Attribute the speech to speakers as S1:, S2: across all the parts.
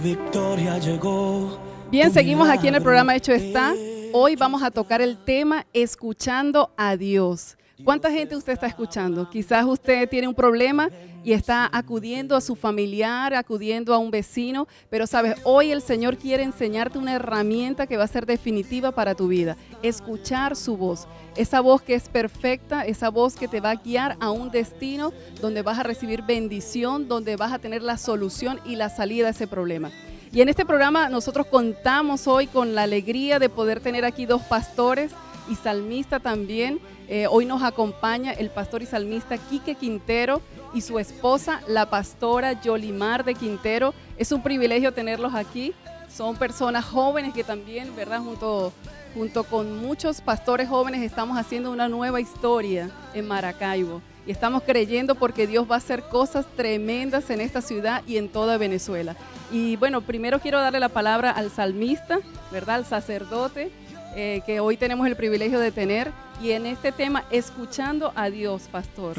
S1: victoria llegó.
S2: Bien, seguimos aquí en el programa Hecho Está. Hoy vamos a tocar el tema Escuchando a Dios. ¿Cuánta gente usted está escuchando? Quizás usted tiene un problema y está acudiendo a su familiar, acudiendo a un vecino, pero sabes, hoy el Señor quiere enseñarte una herramienta que va a ser definitiva para tu vida. Escuchar su voz, esa voz que es perfecta, esa voz que te va a guiar a un destino donde vas a recibir bendición, donde vas a tener la solución y la salida a ese problema. Y en este programa nosotros contamos hoy con la alegría de poder tener aquí dos pastores y salmista también. Hoy nos acompaña el pastor y salmista Quique Quintero y su esposa, la pastora Yolimar de Quintero. Es un privilegio tenerlos aquí. Son personas jóvenes que también, ¿verdad? Junto con muchos pastores jóvenes estamos haciendo una nueva historia en Maracaibo. Y estamos creyendo porque Dios va a hacer cosas tremendas en esta ciudad y en toda Venezuela. Y bueno, primero quiero darle la palabra al salmista, ¿verdad? Al sacerdote, que hoy tenemos el privilegio de tener. Y en este tema, escuchando a Dios, pastor.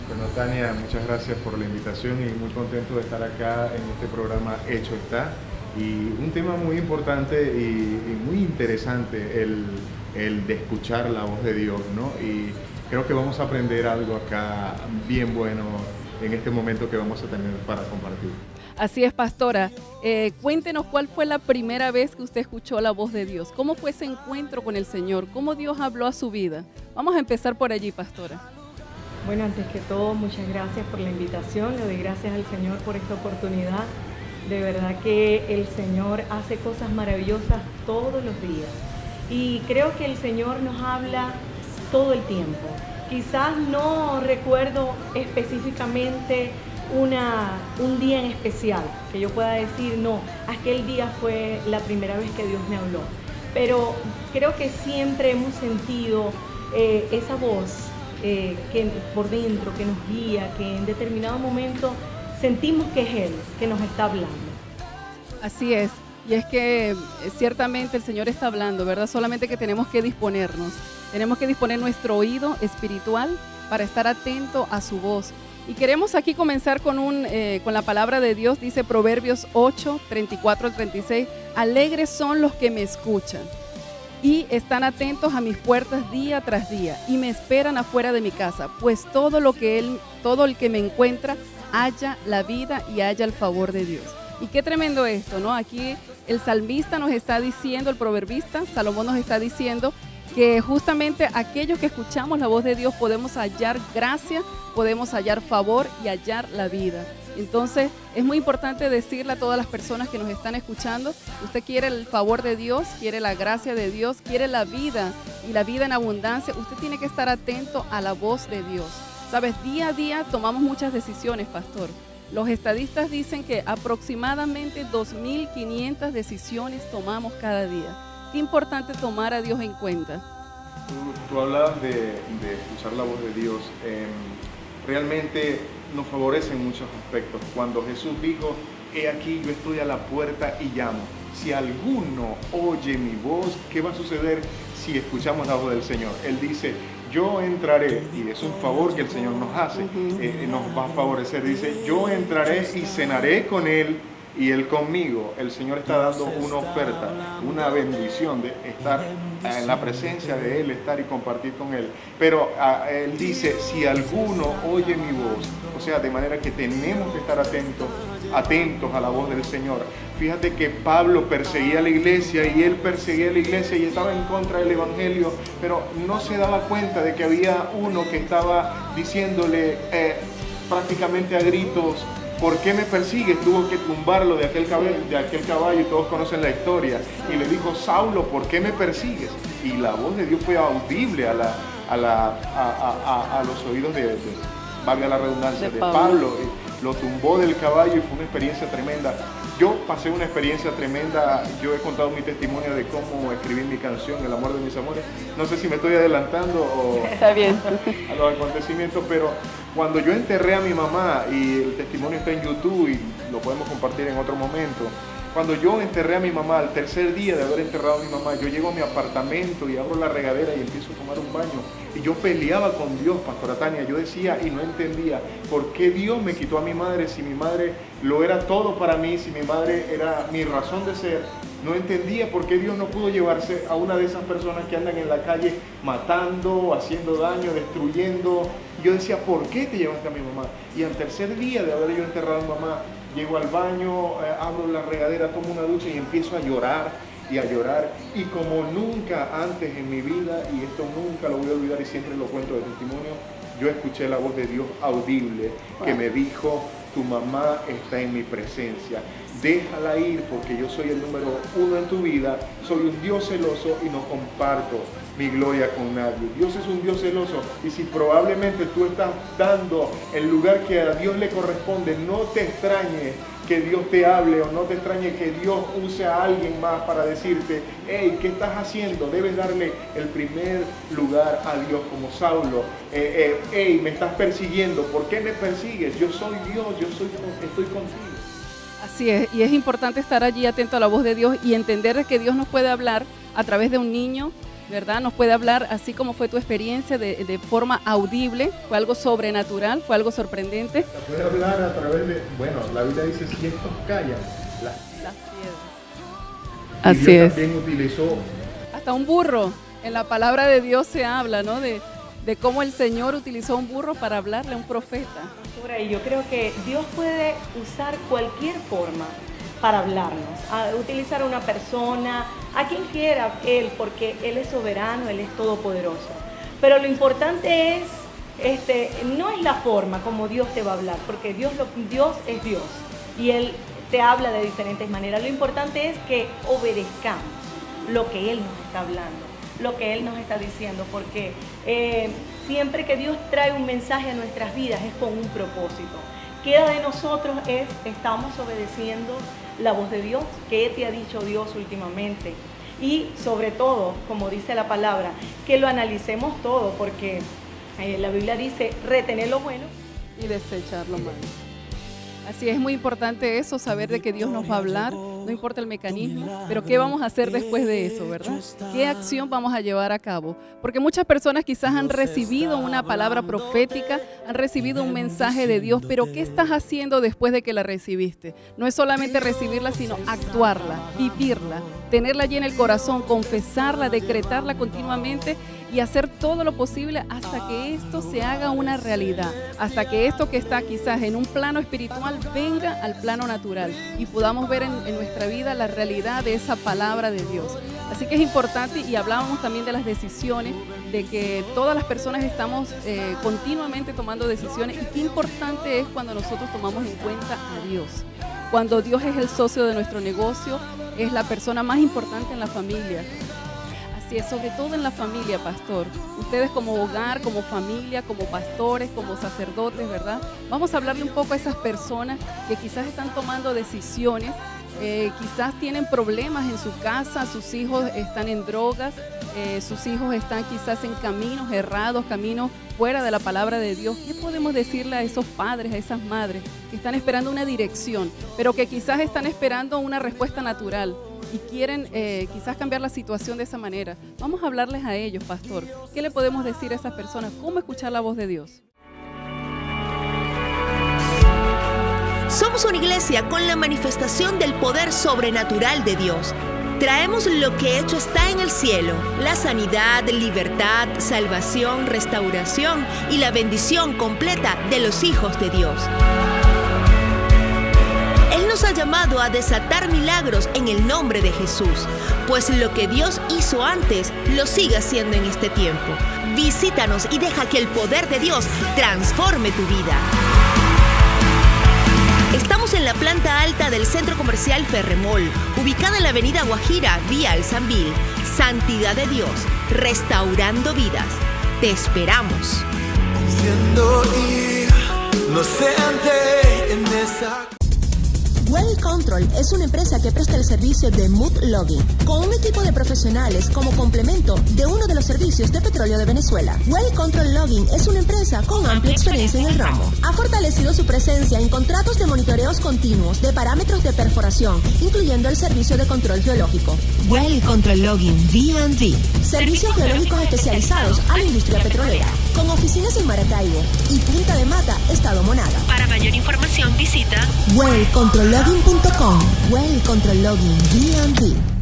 S3: Bueno, Tania, muchas gracias por la invitación y muy contento de estar acá en este programa Hecho Está. Y un tema muy importante y muy interesante, el de escuchar la voz de Dios, ¿no? Y creo que vamos a aprender algo acá bien bueno en este momento que vamos a tener para compartir.
S2: Así es, pastora. Cuéntenos cuál fue la primera vez que usted escuchó la voz de Dios. ¿Cómo fue ese encuentro con el Señor? ¿Cómo Dios habló a su vida? Vamos a empezar por allí, pastora.
S4: Bueno, antes que todo, muchas gracias por la invitación. Le doy gracias al Señor por esta oportunidad. De verdad que el Señor hace cosas maravillosas todos los días. Y creo que el Señor nos habla todo el tiempo. Quizás no recuerdo específicamente un día en especial que yo pueda decir, no, aquel día fue la primera vez que Dios me habló. Pero creo que siempre hemos sentido esa voz que por dentro, que nos guía, que en determinado momento sentimos que es Él que nos está hablando.
S2: Así es, y es que ciertamente el Señor está hablando, ¿verdad? Solamente que tenemos que disponernos, tenemos que disponer nuestro oído espiritual para estar atento a su voz. Y queremos aquí comenzar con la palabra de Dios. Dice Proverbios 8, 34 al 36, alegres son los que me escuchan y están atentos a mis puertas día tras día y me esperan afuera de mi casa, pues todo el que me encuentra halla la vida y halla el favor de Dios. Y qué tremendo esto, ¿no? Aquí el salmista nos está diciendo, el proverbista, Salomón nos está diciendo que justamente aquellos que escuchamos la voz de Dios podemos hallar gracia, podemos hallar favor y hallar la vida. Entonces es muy importante decirle a todas las personas que nos están escuchando, usted quiere el favor de Dios, quiere la gracia de Dios, quiere la vida y la vida en abundancia, usted tiene que estar atento a la voz de Dios. Sabes, día a día tomamos muchas decisiones, pastor. Los estadistas dicen que aproximadamente 2.500 decisiones tomamos cada día. Qué importante tomar a Dios en cuenta.
S3: Tú hablabas de escuchar la voz de Dios. Realmente nos favorece en muchos aspectos. Cuando Jesús dijo, he aquí yo estoy a la puerta y llamo. Si alguno oye mi voz, ¿qué va a suceder si escuchamos la voz del Señor? Él dice, yo entraré, y es un favor que el Señor nos hace, nos va a favorecer. Dice, yo entraré y cenaré con Él y Él conmigo. El Señor está dando una oferta, una bendición de estar en la presencia de Él, estar y compartir con Él. Pero Él dice, si alguno oye mi voz, o sea, de manera que tenemos que estar atentos a la voz del Señor. Fíjate que Pablo perseguía a la iglesia y él perseguía a la iglesia y estaba en contra del evangelio, pero no se daba cuenta de que había uno que estaba diciéndole prácticamente a gritos, ¿por qué me persigues? Tuvo que tumbarlo de aquel caballo y todos conocen la historia. Y le dijo, Saulo, ¿por qué me persigues? Y la voz de Dios fue audible a los oídos de valga la redundancia, de Pablo. Lo tumbó del caballo y fue una experiencia tremenda. Yo pasé una experiencia tremenda. Yo he contado mi testimonio de cómo escribí mi canción, El amor de mis amores. No sé si me estoy adelantando
S2: Está bien.
S3: a los acontecimientos, pero cuando yo enterré a mi mamá, y el testimonio está en YouTube y lo podemos compartir en otro momento, Cuando yo enterré a mi mamá, al tercer día de haber enterrado a mi mamá, yo llego a mi apartamento y abro la regadera y empiezo a tomar un baño. Y yo peleaba con Dios, Pastora Tania. Yo decía y no entendía por qué Dios me quitó a mi madre, si mi madre lo era todo para mí, si mi madre era mi razón de ser. No entendía por qué Dios no pudo llevarse a una de esas personas que andan en la calle matando, haciendo daño, destruyendo. Yo decía, ¿por qué te llevaste a mi mamá? Y al tercer día de haber yo enterrado a mi mamá, llego al baño, abro la regadera, tomo una ducha y empiezo a llorar y a llorar. Y como nunca antes en mi vida, y esto nunca lo voy a olvidar y siempre lo cuento de testimonio, yo escuché la voz de Dios audible que me dijo, tu mamá está en mi presencia. Déjala ir porque yo soy el número 1 en tu vida, soy un Dios celoso y no comparto mi gloria con nadie. Dios es un Dios celoso y si probablemente tú estás dando el lugar que a Dios le corresponde, no te extrañe que Dios te hable o no te extrañe que Dios use a alguien más para decirte, hey, ¿qué estás haciendo? Debes darle el primer lugar a Dios como Saulo. Hey, me estás persiguiendo, ¿por qué me persigues? Yo soy Dios, estoy contigo.
S2: Así es, y es importante estar allí atento a la voz de Dios y entender que Dios nos puede hablar a través de un niño, ¿verdad? Nos puede hablar así como fue tu experiencia de forma audible, fue algo sobrenatural, fue algo sorprendente.
S3: Puede hablar a través de, bueno, la Biblia dice, si estos callan, las
S2: piedras.
S3: Y
S2: Así
S3: Dios
S2: es.
S3: también utilizó.
S2: Hasta un burro, en la palabra de Dios se habla, ¿no? De cómo el Señor utilizó un burro para hablarle a un profeta.
S4: Y yo creo que Dios puede usar cualquier forma para hablarnos, a utilizar a una persona, a quien quiera Él, porque Él es soberano, Él es todopoderoso. Pero lo importante es, no es la forma como Dios te va a hablar, porque Dios es Dios y Él te habla de diferentes maneras. Lo importante es que obedezcamos lo que Él nos está hablando, lo que Él nos está diciendo, porque siempre que Dios trae un mensaje a nuestras vidas es con un propósito. Queda de nosotros estamos obedeciendo la voz de Dios, qué te ha dicho Dios últimamente. Y sobre todo, como dice la palabra, que lo analicemos todo, porque la Biblia dice, retener lo bueno
S2: y desechar lo malo. Así es muy importante eso, saber de que Dios nos va a hablar, no importa el mecanismo, pero ¿qué vamos a hacer después de eso, verdad? ¿Qué acción vamos a llevar a cabo? Porque muchas personas quizás han recibido una palabra profética, han recibido un mensaje de Dios, pero ¿qué estás haciendo después de que la recibiste? No es solamente recibirla, sino actuarla, vivirla, tenerla allí en el corazón, confesarla, decretarla continuamente y hacer todo lo posible hasta que esto se haga una realidad, hasta que esto que está quizás en un plano espiritual venga al plano natural y podamos ver en nuestra vida la realidad de esa palabra de Dios. Así que es importante, y hablábamos también de las decisiones, de que todas las personas estamos continuamente tomando decisiones, y qué importante es cuando nosotros tomamos en cuenta a Dios. Cuando Dios es el socio de nuestro negocio, es la persona más importante en la familia. Así es, sobre todo en la familia, pastor. Ustedes como hogar, como familia, como pastores, como sacerdotes, ¿verdad? Vamos a hablarle un poco a esas personas que quizás están tomando decisiones, quizás tienen problemas en su casa, sus hijos están en drogas, sus hijos están quizás en caminos errados, caminos fuera de la palabra de Dios. ¿Qué podemos decirle a esos padres, a esas madres que están esperando una dirección, pero que quizás están esperando una respuesta natural y quieren quizás cambiar la situación de esa manera? Vamos a hablarles a ellos, pastor. ¿Qué le podemos decir a esas personas? ¿Cómo escuchar la voz de Dios?
S5: Somos una iglesia con la manifestación del poder sobrenatural de Dios. Traemos lo que hecho está en el cielo: la sanidad, libertad, salvación, restauración y la bendición completa de los hijos de Dios. Él nos ha llamado a desatar milagros en el nombre de Jesús, pues lo que Dios hizo antes lo sigue haciendo en este tiempo. Visítanos y deja que el poder de Dios transforme tu vida. Estamos en la planta alta del Centro Comercial Ferremol, ubicada en la avenida Guajira, vía El Sambil. Santidad de Dios, restaurando vidas. Te esperamos.
S1: Siendo ir, no sé antes en esa.
S5: Well Control es una empresa que presta el servicio de Mud Logging, con un equipo de profesionales como complemento de uno de los servicios de petróleo de Venezuela. Well Control Logging es una empresa con amplia experiencia en el ramo. Ha fortalecido su presencia en contratos de monitoreos continuos de parámetros de perforación, incluyendo el servicio de control geológico. Well Control Logging V&V. Servicios geológicos especializados a la industria petrolera, con oficinas en Maracaibo y Punta de Mata, Estado Monaga.
S6: Para mayor información visita
S5: wellcontrollogging.com. Well Control Logging V&V.